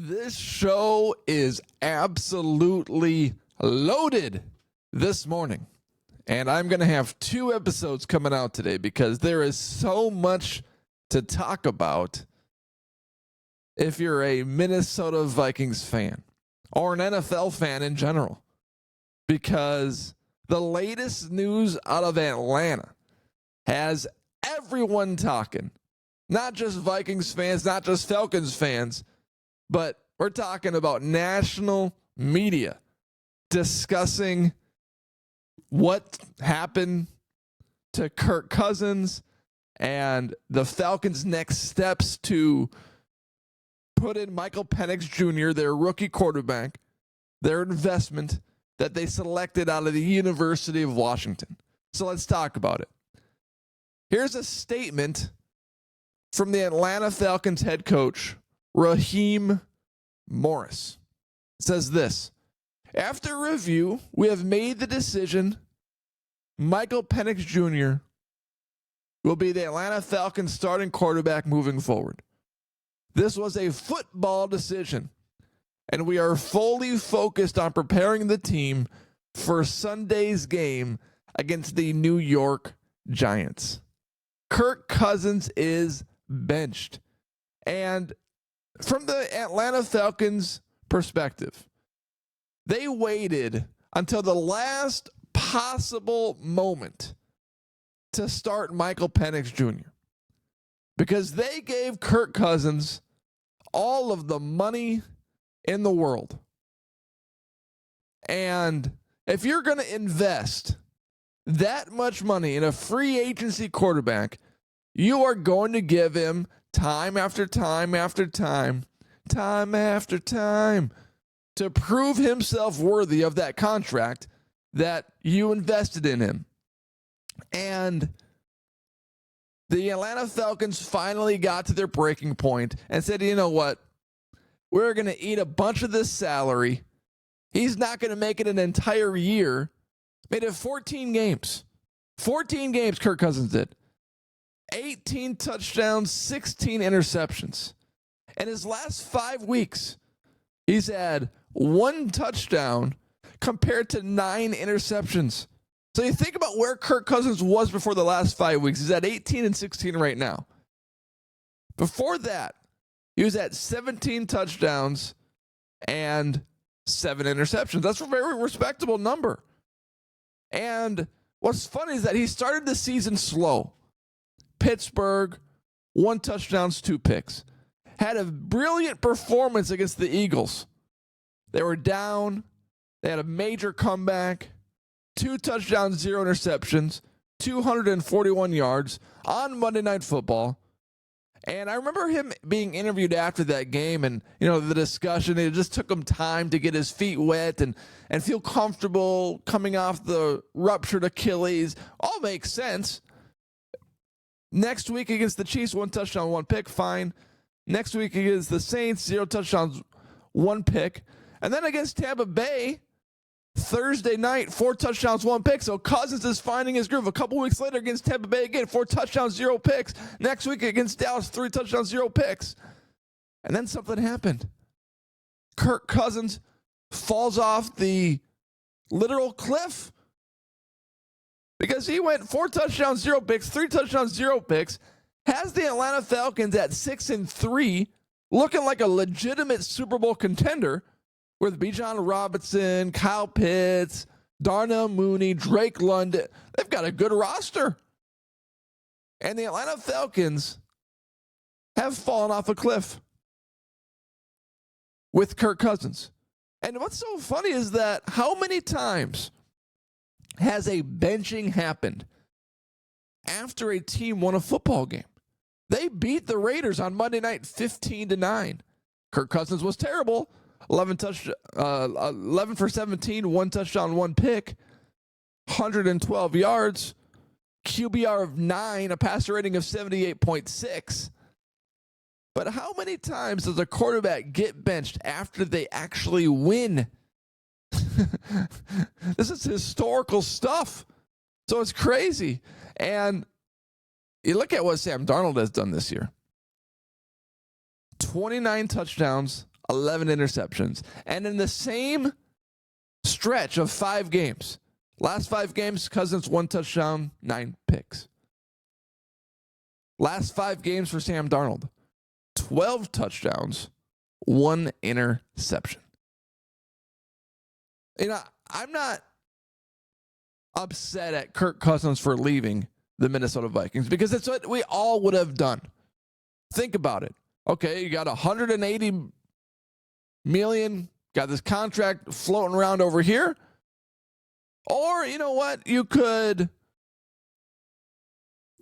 This show is absolutely loaded this morning. And I'm going to have 2 episodes coming out today because there is so much to talk about if you're a Minnesota Vikings fan or an NFL fan in general. Because the latest news out of Atlanta has everyone talking. Not just Vikings fans, not just Falcons fans, but we're talking about national media discussing what happened to Kirk Cousins and the Falcons' next steps to put in Michael Penix Jr., their rookie quarterback, their investment that they selected out of the University of Washington. So let's talk about it. Here's a statement from the Atlanta Falcons head coach, Raheem Morris. It says this: after review, we have made the decision Michael Penix Jr. will be the Atlanta Falcons starting quarterback moving forward. This was a football decision, and we are fully focused on preparing the team for Sunday's game against the New York Giants. Kirk Cousins is benched. And from the Atlanta Falcons' perspective, they waited until the last possible moment to start Michael Penix Jr. because they gave Kirk Cousins all of the money in the world. And if you're going to invest that much money in a free agency quarterback, you are going to give him time after time after time after time to prove himself worthy of that contract that you invested in him. And the Atlanta Falcons finally got to their breaking point and said, you know what? We're going to eat a bunch of this salary. He's not going to make it an entire year. Made it 14 games. 14 games Kirk Cousins did. 18 touchdowns, 16 interceptions. In his last 5 weeks, he's had 1 touchdown compared to 9 interceptions. So you think about where Kirk Cousins was before the last 5 weeks. He's at 18 and 16 right now. Before that, he was at 17 touchdowns and 7 interceptions. That's a very respectable number. And what's funny is that he started the season slow. Pittsburgh, 1 touchdown, 2 picks. Had a brilliant performance against the Eagles. They were down. They had a major comeback. 2 touchdowns, 0 interceptions, 241 yards on Monday Night Football. And I remember him being interviewed after that game and, the discussion. It just took him time to get his feet wet and feel comfortable coming off the ruptured Achilles. All makes sense. Next week against the Chiefs, 1 touchdown, 1 pick, fine. Next week against the Saints, 0 touchdowns, 1 pick. And then against Tampa Bay, Thursday night, 4 touchdowns, 1 pick. So Cousins is finding his groove. A couple weeks later against Tampa Bay again, 4 touchdowns, 0 picks. Next week against Dallas, 3 touchdowns, 0 picks. And then something happened. Kirk Cousins falls off the literal cliff because he went 4 touchdowns, 0 picks, 3 touchdowns, 0 picks, has the Atlanta Falcons at 6-3, looking like a legitimate Super Bowl contender, with Bijan Robinson, Kyle Pitts, Darnell Mooney, Drake London. They've got a good roster. And the Atlanta Falcons have fallen off a cliff with Kirk Cousins. And what's so funny is that how many times has a benching happened after a team won a football game? They beat the Raiders on Monday night 15-9. Kirk Cousins was terrible. 11 for 17, 1 touchdown, 1 pick, 112 yards, QBR of 9, a passer rating of 78.6. But how many times does a quarterback get benched after they actually win? This is historical stuff. So it's crazy. And you look at what Sam Darnold has done this year. 29 touchdowns, 11 interceptions. And in the same stretch of 5 games, last 5 games, Cousins 1 touchdown, 9 picks. Last 5 games for Sam Darnold, 12 touchdowns, 1 interception. I'm not upset at Kirk Cousins for leaving the Minnesota Vikings because that's what we all would have done. Think about it. Okay, you got $180 million, got this contract floating around over here. Or, you know what? You could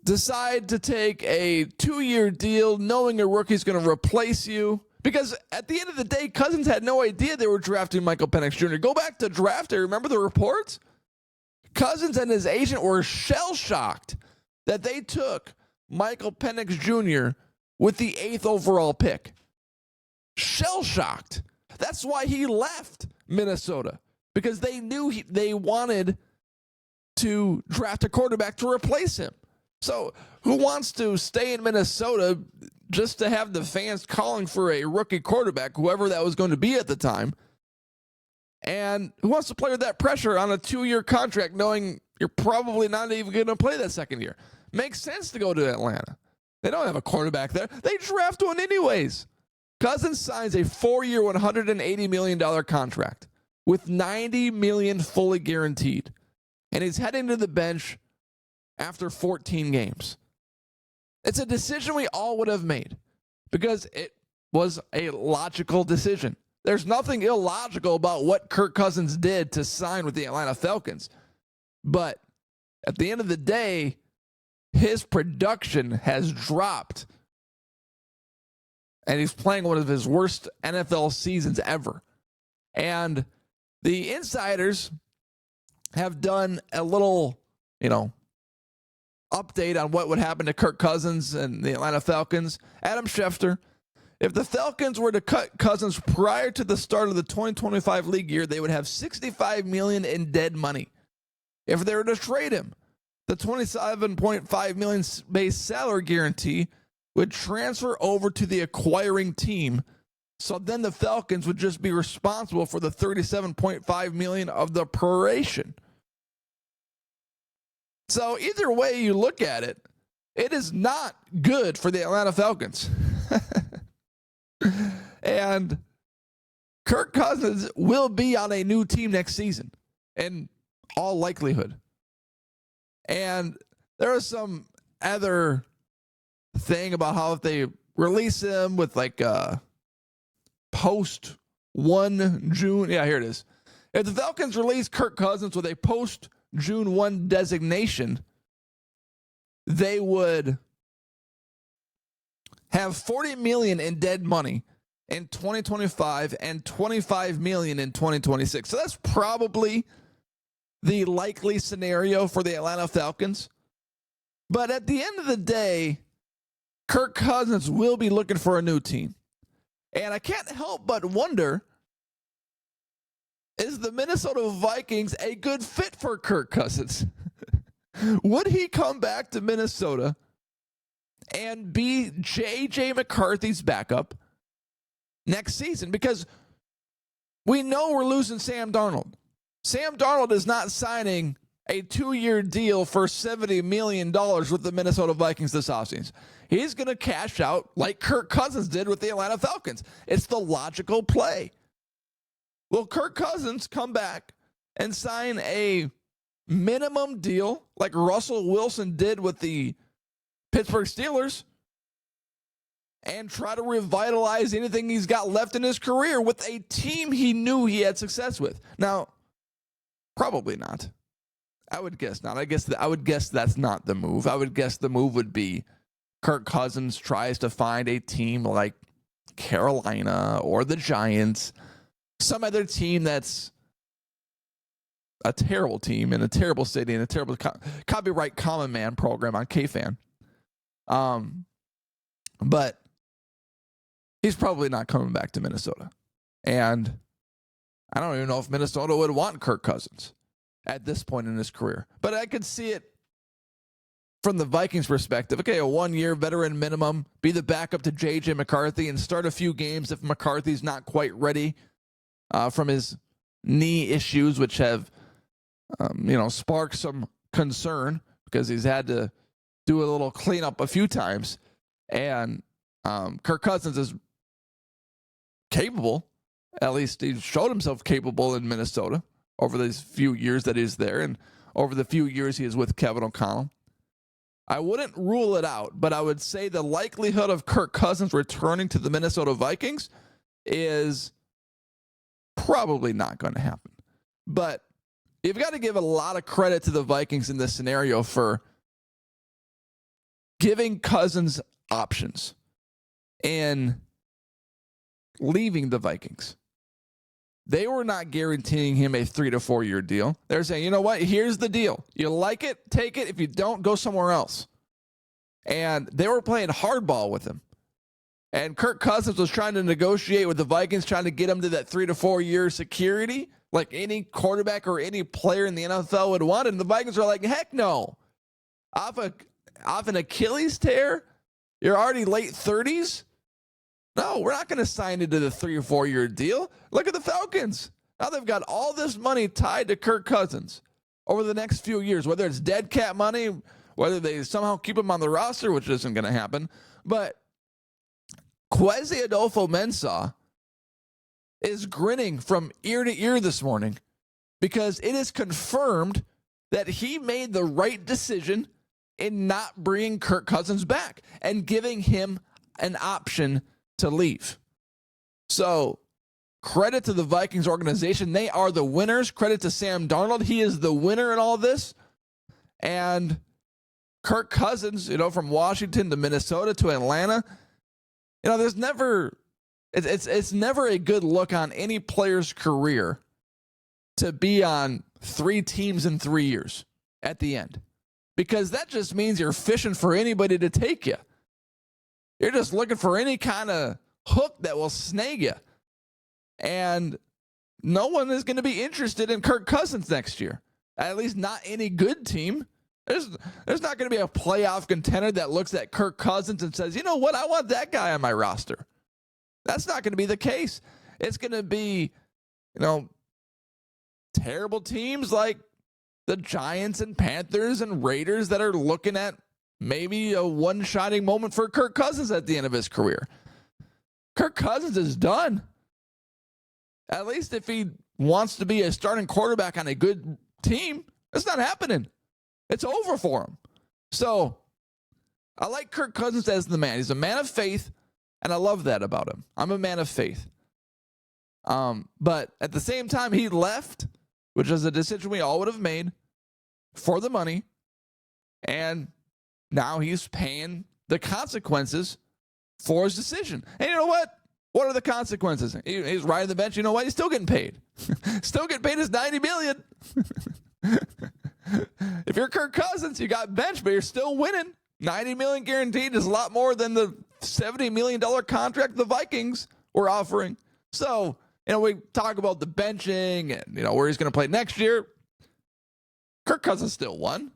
decide to take a 2-year deal knowing a rookie's going to replace you. Because at the end of the day, Cousins had no idea they were drafting Michael Penix Jr. Go back to draft day. Remember the reports? Cousins and his agent were shell-shocked that they took Michael Penix Jr. with the 8th overall pick. Shell-shocked. That's why he left Minnesota. Because they knew they wanted to draft a quarterback to replace him. So who wants to stay in Minnesota just to have the fans calling for a rookie quarterback, whoever that was going to be at the time? And who wants to play with that pressure on a 2-year contract knowing you're probably not even going to play that second year? Makes sense to go to Atlanta. They don't have a quarterback there. They draft one anyways. Cousins signs a 4-year, $180 million contract with $90 million fully guaranteed. And he's heading to the bench after 14 games. It's a decision we all would have made because it was a logical decision. There's nothing illogical about what Kirk Cousins did to sign with the Atlanta Falcons. But at the end of the day, his production has dropped. And he's playing one of his worst NFL seasons ever. And the insiders have done a little, update on what would happen to Kirk Cousins and the Atlanta Falcons. Adam Schefter, if the Falcons were to cut Cousins prior to the start of the 2025 league year, they would have $65 million in dead money. If they were to trade him, the $27.5 million base salary guarantee would transfer over to the acquiring team. So then the Falcons would just be responsible for the $37.5 million of the proration. So either way you look at it, it is not good for the Atlanta Falcons. And Kirk Cousins will be on a new team next season in all likelihood. And there is some other thing about how if they release him with like post 1 June. Yeah, here it is. If the Falcons release Kirk Cousins with a post June 1 designation, they would have $40 million in dead money in 2025 and $25 million in 2026. So that's probably the likely scenario for the Atlanta Falcons. But at the end of the day, Kirk Cousins will be looking for a new team. And I can't help but wonder, is the Minnesota Vikings a good fit for Kirk Cousins? Would he come back to Minnesota and be J.J. McCarthy's backup next season? Because we know we're losing Sam Darnold. Sam Darnold is not signing a 2-year deal for $70 million with the Minnesota Vikings this offseason. He's going to cash out like Kirk Cousins did with the Atlanta Falcons. It's the logical play. Will Kirk Cousins come back and sign a minimum deal like Russell Wilson did with the Pittsburgh Steelers and try to revitalize anything he's got left in his career with a team he knew he had success with? Now, probably not. I would guess not. I would guess that's not the move. I would guess the move would be Kirk Cousins tries to find a team like Carolina or the Giants, some other team that's a terrible team in a terrible city and a terrible copyright common man program on KFan. But he's probably not coming back to Minnesota. And I don't even know if Minnesota would want Kirk Cousins at this point in his career. But I could see it from the Vikings perspective, okay, a 1-year veteran minimum, be the backup to J.J. McCarthy and start a few games if McCarthy's not quite ready from his knee issues, which have, sparked some concern because he's had to do a little cleanup a few times. And Kirk Cousins is capable. At least he showed himself capable in Minnesota over these few years that he's there and over the few years he is with Kevin O'Connell. I wouldn't rule it out, but I would say the likelihood of Kirk Cousins returning to the Minnesota Vikings is probably not going to happen. But you've got to give a lot of credit to the Vikings in this scenario for giving Cousins options and leaving the Vikings. They were not guaranteeing him a 3 to 4 year deal. They're saying, you know what? Here's the deal. You like it, take it. If you don't, go somewhere else. And they were playing hardball with him. And Kirk Cousins was trying to negotiate with the Vikings, trying to get him to that 3 to 4 year security, like any quarterback or any player in the NFL would want. And the Vikings are like, heck no. Off an Achilles tear? You're already late 30s? No, we're not going to sign into the 3 or 4 year deal. Look at the Falcons. Now they've got all this money tied to Kirk Cousins over the next few years, whether it's dead cat money, whether they somehow keep him on the roster, which isn't going to happen. But Kwesi Adolfo-Mensah is grinning from ear to ear this morning because it is confirmed that he made the right decision in not bringing Kirk Cousins back and giving him an option to leave. So credit to the Vikings organization. They are the winners. Credit to Sam Darnold. He is the winner in all this. And Kirk Cousins, from Washington to Minnesota to Atlanta, there's never, it's never a good look on any player's career to be on 3 teams in 3 years at the end, because that just means you're fishing for anybody to take you. You're just looking for any kind of hook that will snag you. And no one is going to be interested in Kirk Cousins next year. At least not any good team. There's not going to be a playoff contender that looks at Kirk Cousins and says, you know what, I want that guy on my roster. That's not going to be the case. It's going to be, terrible teams like the Giants and Panthers and Raiders that are looking at maybe a one-shining moment for Kirk Cousins at the end of his career. Kirk Cousins is done. At least if he wants to be a starting quarterback on a good team, it's not happening. It's over for him. So I like Kirk Cousins as the man. He's a man of faith, and I love that about him. I'm a man of faith. But at the same time, he left, which is a decision we all would have made for the money, and now he's paying the consequences for his decision. And you know what? What are the consequences? He's riding the bench. You know what? He's still getting paid. Still getting paid his $90 million. If you're Kirk Cousins, you got benched, but you're still winning. $90 million guaranteed is a lot more than the $70 million contract the Vikings were offering. So, we talk about the benching and, where he's going to play next year. Kirk Cousins still won.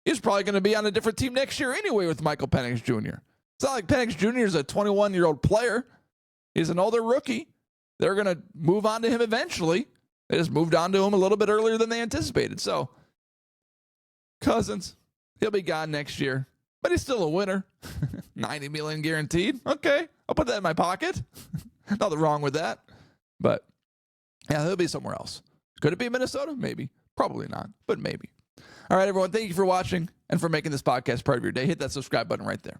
He's probably going to be on a different team next year anyway with Michael Penix Jr. It's not like Penix Jr. is a 21-year-old player. He's an older rookie. They're going to move on to him eventually. They just moved on to him a little bit earlier than they anticipated. So, Cousins, he'll be gone next year, but he's still a winner. $90 million guaranteed. Okay, I'll put that in my pocket. Nothing wrong with that. But, yeah, he'll be somewhere else. Could it be Minnesota? Maybe. Probably not, but maybe. All right, everyone, thank you for watching and for making this podcast part of your day. Hit that subscribe button right there.